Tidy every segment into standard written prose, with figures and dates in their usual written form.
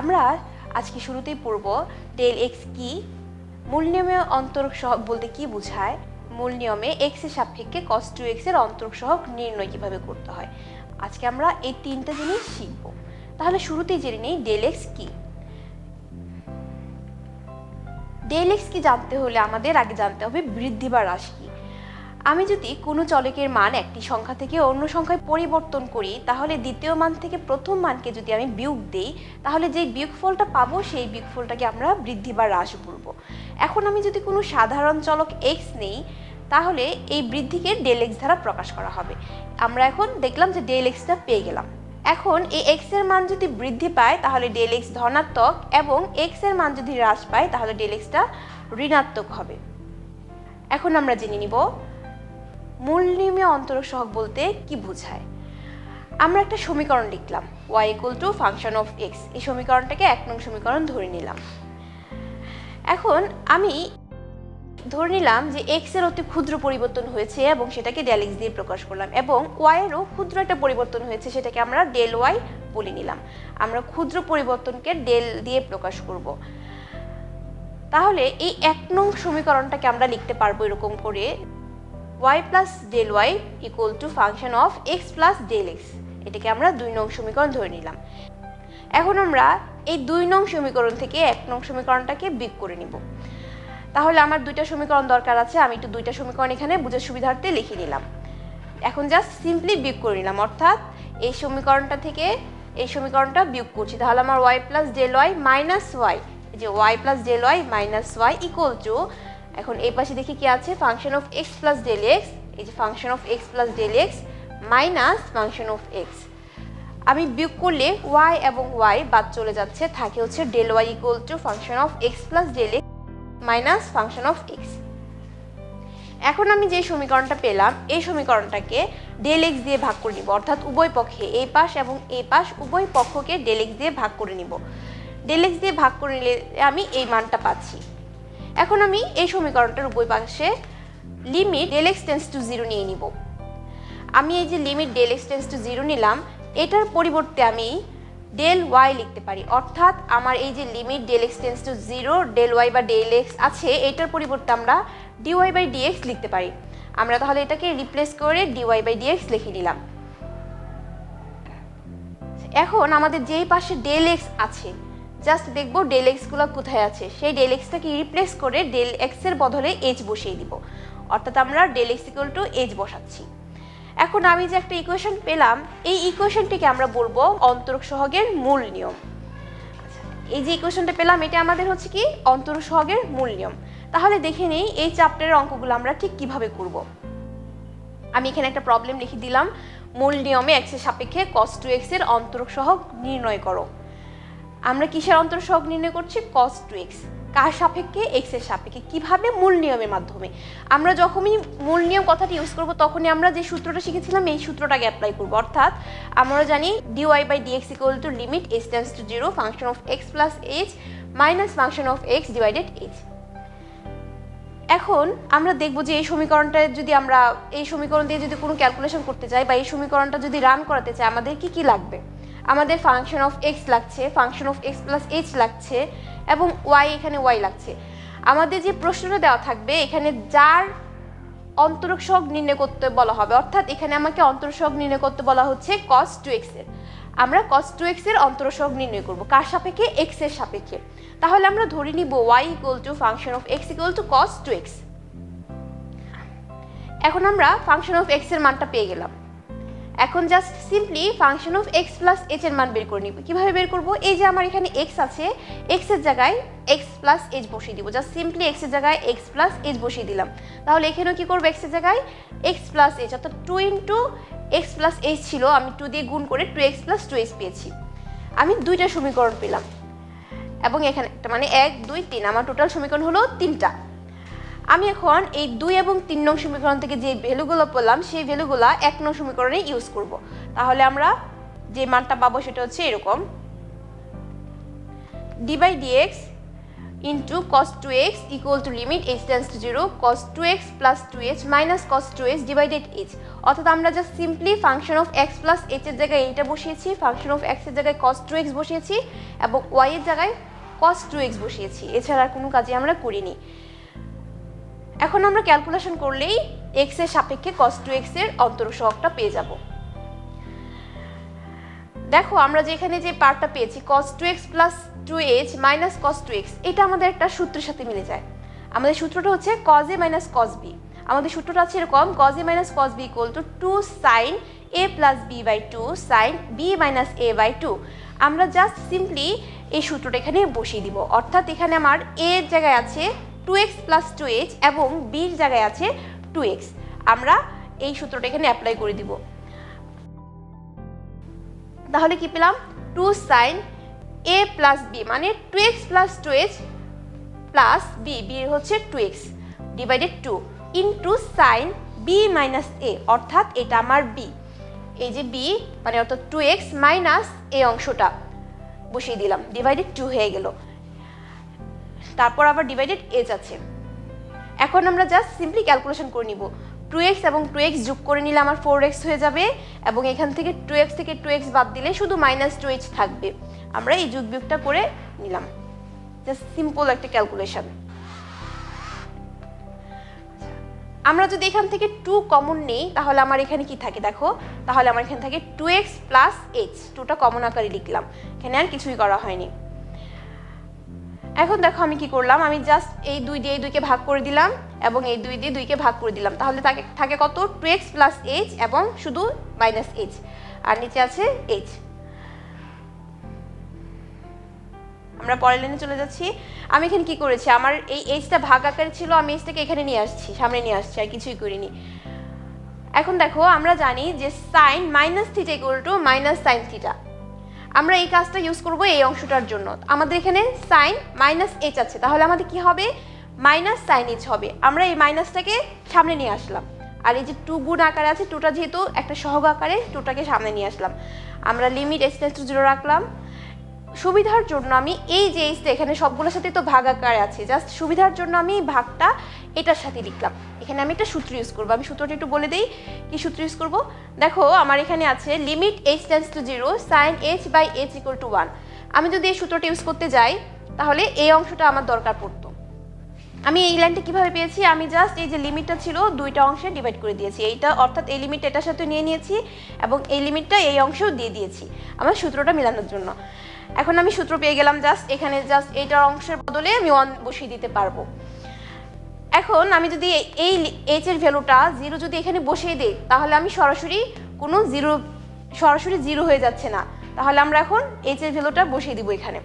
আমরা আজকে শুরুতেই পড়ব ডেল এক্স কি, মূল নিয়মে অন্তরক সহগ বলতে কি বোঝায়, মূল নিয়মে x এর সাপেক্ষে cos 2x এর অন্তরক সহগ নির্ণয় কিভাবে করতে হয়। আজকে আমরা এই তিনটা জিনিস শিখব। তাহলে শুরুতেই জেনে নেই ডেল এক্স কি। ডেল এক্স কি জানতে হলে আমাদের আগে জানতে হবে বৃদ্ধি বা হ্রাস কি। আমি যদি কোনো চলকের মান একটি সংখ্যা থেকে অন্য সংখ্যায় পরিবর্তন করি, তাহলে দ্বিতীয় মান থেকে প্রথম মানকে যদি আমি বিয়োগ দেই, তাহলে যে বিয়োগফলটা পাবো সেই বিয়োগফলটাকে আমরা বৃদ্ধি বা হ্রাস বলবো। এখন আমি যদি কোনো সাধারণ চলক x নেই, তাহলে এই বৃদ্ধিকে ডেল এক্স দ্বারা প্রকাশ করা হবে। আমরা এখন দেখলাম যে ডেল এক্সটা পেয়ে গেলাম। এখন এই x এর মান যদি বৃদ্ধি পায় তাহলে ডেল এক্স ধনাত্মক, এবং x এর মান যদি হ্রাস পায় তাহলে ডেল এক্সটা ঋণাত্মক হবে। এখন আমরা জেনে নিব মূল নিয়মে অন্তরক সহগ বলতে কি বোঝায়। আমরা একটা সমীকরণ লিখলাম y = ফাংশন অফ x। এই সমীকরণটাকে 1 নং সমীকরণ ধরে নিলাম। এখন আমি ধরে নিলাম যে x এর অতি ক্ষুদ্র পরিবর্তন হয়েছে এবং সেটাকে ডেল এক্স দিয়ে প্রকাশ করলাম, এবং y এরও ক্ষুদ্র একটা পরিবর্তন হয়েছে, সেটাকে আমরা ডেল y বলে নিলাম। আমরা ক্ষুদ্র পরিবর্তনকে ডেল দিয়ে প্রকাশ করব। তাহলে এই 1 নং সমীকরণটাকে আমরা লিখতে পারবো এরকম করে, y plus del y equal to function of x plus del x। এটাকে আমরা 2 নং সমীকরণ ধরে নিলাম। এখন আমরা এই 2 নং সমীকরণ থেকে 1 নং সমীকরণটাকে বিয়োগ করে নিব। তাহলে আমার দুইটা সমীকরণ দরকার আছে, আমি একটু দুইটা সমীকরণ এখানে বুঝার সুবিধার্থে লিখে নিলাম। এখন জাস্ট সিম্পলি বিয়োগ করে নিলাম, অর্থাৎ এই সমীকরণটা থেকে এই সমীকরণটা বিয়োগ করছি। তাহলে আমার y plus del y minus y, এই যে y plus del y minus y equal to, এখন এই পাশে দেখি কি আছে, function of x plus del x, এই যে function of x plus del x minus function of x। আমি বিয়োগ করলে y এবং y বাদ চলে যাচ্ছে, থাকে হচ্ছে del y equal to function of x plus del x minus function of x। এখন আমি যে সমীকরণটা পেলাম এই সমীকরণটাকে ডেল এক্স দিয়ে ভাগ করে নিব, অর্থাৎ উভয় পক্ষে এই পাশ এবং এই পাশ উভয় পক্ষকে ডেল এক্স দিয়ে ভাগ করে নিব। ডেল এক্স দিয়ে ভাগ করে নিলে আমি এই মানটা পাচ্ছি। এখন আমি এই সমীকরণটার উভয় পাশে limit del x tends to 0 নিয়ে নিব। আমি এই যে limit del x tends to 0 নিলাম, এটার পরিবর্তে আমি ডেল ওয়াই লিখতে পারি, অর্থাৎ আমার এই যে limit del x tends to 0 del y বা ডেল এক্স আছে, এটার পরিবর্তে আমরা ডিওয়াই বাই ডিএক্স লিখতে পারি। আমরা তাহলে এটাকে রিপ্লেস করে ডিওয়াই বাই ডিএক্স লিখে নিলাম। এখন আমাদের যেই পাশে ডেল এক্স আছে, জাস্ট দেখবো ডেল এক্সগুলো কোথায় আছে, সেই ডেল এক্সটাকে রিপ্লেস করে ডেল এক্সের বদলে এইচ বসিয়ে দিব, অর্থাৎ আমরা del x equal to h বসাচ্ছি। এখন আমি যে একটা ইকুয়েশন পেলাম, এই ইকুয়েশনটিকে আমরা বলবো অন্তরক সহগের মূল নিয়ম। এই যে ইকুয়েশনটা পেলাম এটা আমাদের হচ্ছে কি অন্তরক সহগের মূল নিয়ম। তাহলে দেখে নেই এই চ্যাপ্টারের অঙ্কগুলো আমরা ঠিক কিভাবে করব। আমি এখানে একটা প্রবলেম লিখে দিলাম, মূল নিয়মে x এর সাপেক্ষে cos 2x এর অন্তরক সহগ নির্ণয় করো। আমরা কিসের অন্তরক সহগ নির্ণয় করছি? cos 2x। কার সাপেক্ষে? x এর সাপেক্ষে। কিভাবে? মূল নিয়মের মাধ্যমে। আমরা যখনই মূল নিয়ম কথাটি ইউজ করব তখনই আমরা যে সূত্রটা শিখেছিলাম এই সূত্রটাকে অ্যাপ্লাই করব, অর্থাৎ আমরা জানি dy by dx equal to limit h tends to 0 function of x plus h minus function of x divided h। এখন আমরা দেখব যে এই সমীকরণটা যদি আমরা এই সমীকরণ দিয়ে যদি কোনো ক্যালকুলেশন করতে চাই বা এই সমীকরণটা যদি রান করাতে চাই, আমাদের কি কি লাগবে? আমাদের ফাংশন অফ x লাগছে, function of x plus h লাগছে, এবং y এখানে y লাগছে। আমাদের যে প্রশ্নটা দেওয়া থাকবে এখানে যার অন্তরক সহগ নির্ণয় করতে বলা হবে, অর্থাৎ এখানে আমাকে অন্তরক সহগ নির্ণয় করতে বলা হচ্ছে cos 2x এর। আমরা cos 2x এর অন্তরক সহগ নির্ণয় করব কার সাপেক্ষে? x এর সাপেক্ষে। তাহলে আমরা ধরে নিব y equal to function of x equal to cos 2x। এখন আমরা ফাংশন অফ x এর মানটা পেয়ে গেলাম। এখন just simply function of x plus h এর মান বের করে নিব। কিভাবে বের করব? এই যে আমার এখানে x আছে, x এর জায়গায় x প্লাস h বসিয়ে দিব। জাস্ট সিম্পলি x এর জায়গায় x প্লাস h বসিয়ে দিলাম। তাহলে এখানেও কি করব? x এর জায়গায় x প্লাস h, অর্থাৎ 2 ইন্টু x প্লাস h ছিল, আমি 2 দিয়ে গুণ করে 2x প্লাস 2h পেয়েছি। আমি দুইটা সমীকরণ পেলাম, এবং এখানে একটা মানে 1 2 3, আমার টোটাল সমীকরণ হলো 3টা। আমি এখন এই 2 এবং 3 নং সমীকরণ থেকে যে ভ্যালুগুলো পেলাম সেই ভ্যালুগুলো 1 নং সমীকরণে ইউজ করব। তাহলে আমরা যে মানটা পাবো সেটা হচ্ছে এরকম, d by dx into cos 2x equal to limit h tends to 0 cos 2x plus 2h minus cos 2h divided h। অর্থাৎ আমরা just simply function of x plus h এর জায়গায় এইটা বসিয়েছি, ফাংশন অফ x এর জায়গায় cos 2x বসিয়েছি এবং y এর জায়গায় cos 2x বসিয়েছি, এছাড়া আর কোনো কাজই আমরা করিনি। এখন আমরা ক্যালকুলেশন করলেই x এর সাপেক্ষে cos 2x এর অন্তরক সহগটা পেয়ে যাব। দেখো আমরা যে এখানে যে পার্টটা পেয়েছি cos 2x plus 2h minus cos 2x, এটা আমাদের একটা সূত্রের সাথে মিলে যায়। আমাদের সূত্রটা হচ্ছে cos a minus cos b। আমাদের সূত্রটা আছে এরকম, cos a minus cos b equal to 2 sin a plus b by 2 sin b minus a by 2। আমরা জাস্ট সিম্পলি এই সূত্রটা এখানে বসিয়ে দিব। অর্থাৎ এখানে আমার a এর জায়গায় আছে 2x প্লাস 2h এবং b এর জায়গায় আছে 2x। আমরা এই সূত্রটা এখানে অ্যাপ্লাই করে দিব। তাহলে কি পেলাম, 2 sin a প্লাস b মানে 2x plus 2h plus b, b হচ্ছে 2x divided 2 into sin b minus a, অর্থাৎ এটা আমার b। এই যে b মানে অর্থাৎ 2x মাইনাস a অংশটা বসিয়ে দিলাম, ডিভাইডেড 2 হয়ে গেল। তারপর আবার ডিভাইডেড h আছে। এখন আমরা জাস্ট সিম্পলি ক্যালকুলেশন করে নিব। 2x এবং 2x যোগ করে নিলে আমার 4x হয়ে যাবে এবং এখান থেকে 2x থেকে 2x বাদ দিলে শুধু মাইনাস 2h থাকবে। আমরা এই যোগ বিয়োগটা করে নিলাম, জাস্ট সিম্পল একটা ক্যালকুলেশন। আমরা যদি এখান থেকে 2 কমন নেই তাহলে আমার এখানে কি থাকে দেখো, তাহলে আমার এখানে থাকে 2x প্লাস h, 2টা কমন আকারে লিখলাম, এখানে আর কিছুই করা হয়নি। এখন দেখো আমি কি করলাম, আমি জাস্ট এই 2 দিয়ে এই 2কে ভাগ করে দিলাম এবং এই 2 দিয়ে 2কে ভাগ করে দিলাম। তাহলে থাকে কত, 2x প্লাস h এবং শুধু মাইনাস h, আর নিচে আছে h। আমরা পরের লাইনে চলে যাচ্ছি। আমি এখানে কি করেছি, আমার এই h-টা ভাগ আকারে ছিল, আমি h-টাকে এখানে নিয়ে আসছি, সামনে নিয়ে আসছি, আর কিছুই করিনি। এখন দেখো আমরা জানি যে sin minus theta equal to minus sine theta. আমরা এই কাজটা ইউজ করব এই অংশটার জন্য। আমাদের এখানে sin মাইনাস h আছে, তাহলে আমাদের কি হবে, মাইনাস সাইন h হবে। আমরা এই মাইনাসটাকে সামনে নিয়ে আসলাম, আর এই যে 2 গুণ আকারে আছে, 2টা যেহেতু একটা সহগ আকারে, 2টাকে সামনে নিয়ে আসলাম। আমরা লিমিট h টেন্ডস টু 0 রাখলাম। সুবিধার জন্য আমি এই যে h-টা এখানে সবগুলোর সাথে তো ভাগ আকারে আছে, জাস্ট সুবিধার জন্য আমি এই ভাগটা এটার সাথে লিখলাম। এখানে আমি একটা সূত্র ইউজ করব। আমি সূত্রটা একটু বলে দেই কি সূত্র ইউজ করব। দেখো আমার এখানে আছে limit h tends to 0 sin h by h equal to 1। আমি যদি এই সূত্রটা ইউজ করতে যাই তাহলে এই অংশটা আমার দরকার পড়তো। আমি এই লাইনটা কিভাবে পেয়েছি, আমি জাস্ট এই যে লিমিটটা ছিল 2টা অংশে ডিভাইড করে দিয়েছি। এইটা অর্থাৎ এই লিমিট এটার সাথে নিয়ে নিয়েছি এবং এই লিমিটটা এই অংশেও দিয়ে দিয়েছি আমার সূত্রটা মেলানোর জন্য। এখন আমি সূত্র পেয়ে গেলাম, জাস্ট এখানে জাস্ট এইটার অংশের বদলে আমি 1 বসিয়ে দিতে পারবো। এখন আমি যদি এই h এর ভ্যালুটা 0 যদি এখানে বসিয়ে দিই তাহলে আমি সরাসরি 0 হয়ে যাচ্ছে না। তাহলে আমরা এখন h এর ভ্যালুটা বসিয়ে দিব এখানে।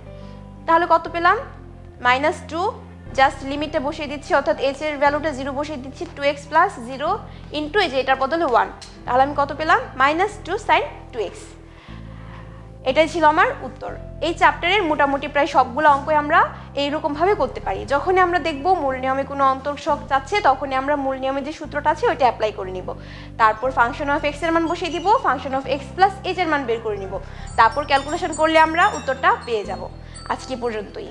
তাহলে কত পেলাম, -2, জাস্ট লিমিটটা বসিয়ে দিচ্ছি, অর্থাৎ h এর ভ্যালুটা 0 বসিয়ে দিচ্ছি, 2x প্লাস 0 ইন্টু এই যে এটার বদলে 1। তাহলে আমি কত পেলাম, -2 sin 2x। এটাই ছিল আমার উত্তর। এই চ্যাপ্টারের মোটামুটি প্রায় সবগুলো অঙ্কই আমরা এইরকমভাবে করতে পারি। যখনই আমরা দেখব মূল নিয়মে কোনো অন্তরক সহগ চাচ্ছে তখনই আমরা মূল নিয়মে যে সূত্রটা আছে ওইটা অ্যাপ্লাই করে নিব। তারপর ফাংশন অফ এক্স এর মান বসিয়ে দিব, function of x plus H এর মান বের করে নিব। তারপর ক্যালকুলেশন করলে আমরা উত্তরটা পেয়ে যাব। আজকে পর্যন্তই।